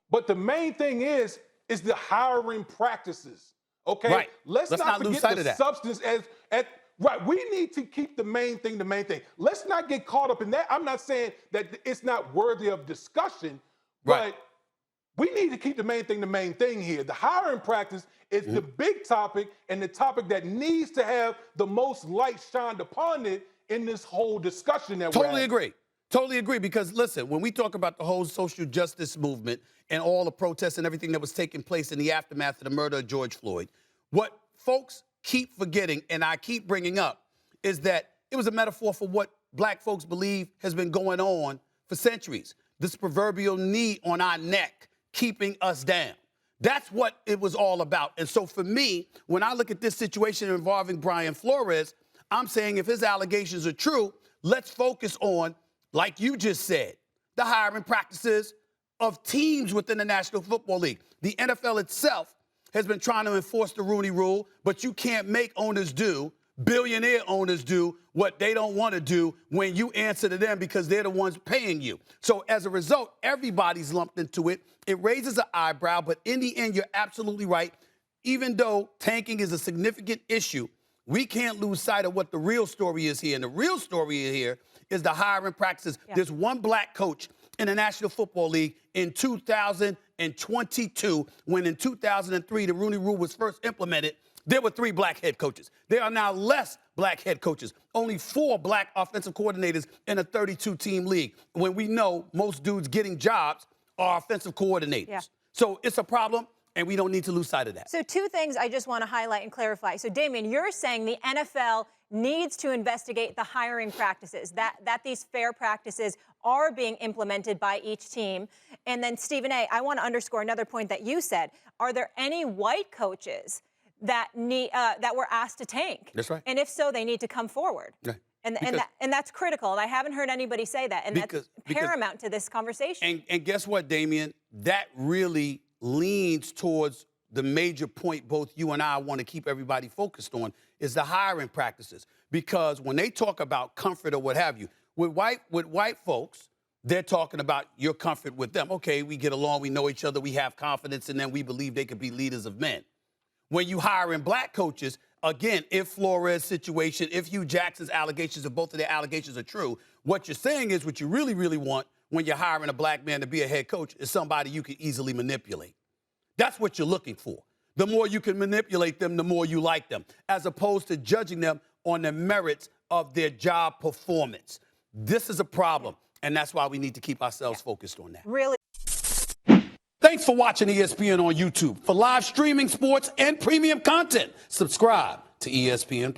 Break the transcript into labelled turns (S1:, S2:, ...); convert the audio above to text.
S1: But the main thing is the hiring practices. Okay,
S2: Right.
S1: let's not
S2: lose
S1: forget
S2: sight
S1: the
S2: of that.
S1: substance as right. We need to keep the main thing the main thing. Let's not get caught up in that. I'm not saying that it's not worthy of discussion,
S2: Right.
S1: but we need to keep the main thing here. The hiring practice is the big topic and the topic that needs to have the most light shined upon it in this whole discussion that we're
S2: Totally
S1: having.
S2: agree. Totally agree. Because listen, when we talk about the whole social justice movement and all the protests and everything that was taking place in the aftermath of the murder of George Floyd, what folks keep forgetting and I keep bringing up is that it was a metaphor for what black folks believe has been going on for centuries. This proverbial knee on our neck keeping us down. That's what it was all about. And so for me, when I look at this situation involving Brian Flores, I'm saying if his allegations are true, let's focus on, like you just said, the hiring practices of teams within the National Football League. The NFL itself has been trying to enforce the Rooney Rule, but you can't make owners do, billionaire owners do, what they don't want to do when you answer to them because they're the ones paying you. So as a result, everybody's lumped into it. It raises an eyebrow, but in the end, you're absolutely right. Even though tanking is a significant issue, we can't lose sight of what the real story is here. And the real story here is the hiring practices. Yeah. There's one black coach in the National Football League in 2022, when in 2003 the Rooney Rule was first implemented. There were 3 black head coaches. There are now less black head coaches, only 4 black offensive coordinators in a 32-team league, when we know most dudes getting jobs are offensive coordinators. Yeah. So it's a problem, and we don't need to lose sight of that.
S3: So 2 things I just want to highlight and clarify. So, Damien, you're saying the NFL needs to investigate the hiring practices, that these fair practices are being implemented by each team. And then, Stephen A., I want to underscore another point that you said. Are there any white coaches that were asked to tank?
S2: That's right.
S3: And if so, they need to come forward.
S2: Right.
S3: And that's critical. And I haven't heard anybody say that. And that's paramount to this conversation.
S2: And guess what, Damien? That really leans towards the major point both you and I want to keep everybody focused on is the hiring practices. Because when they talk about comfort or what have you, with white folks, they're talking about your comfort with them. Okay, we get along, we know each other, we have confidence in them, we believe they could be leaders of men. When you hire in black coaches, again, if Flores' situation, if Hue Jackson's allegations, if both of their allegations are true, what you're saying is what you really, really want when you're hiring a black man to be a head coach is somebody you can easily manipulate. That's what you're looking for. The more you can manipulate them, the more you like them, as opposed to judging them on the merits of their job performance. This is a problem, and that's why we need to keep ourselves focused on that.
S3: Really?
S2: Thanks for watching ESPN on YouTube. For live streaming sports and premium content, subscribe to ESPN+.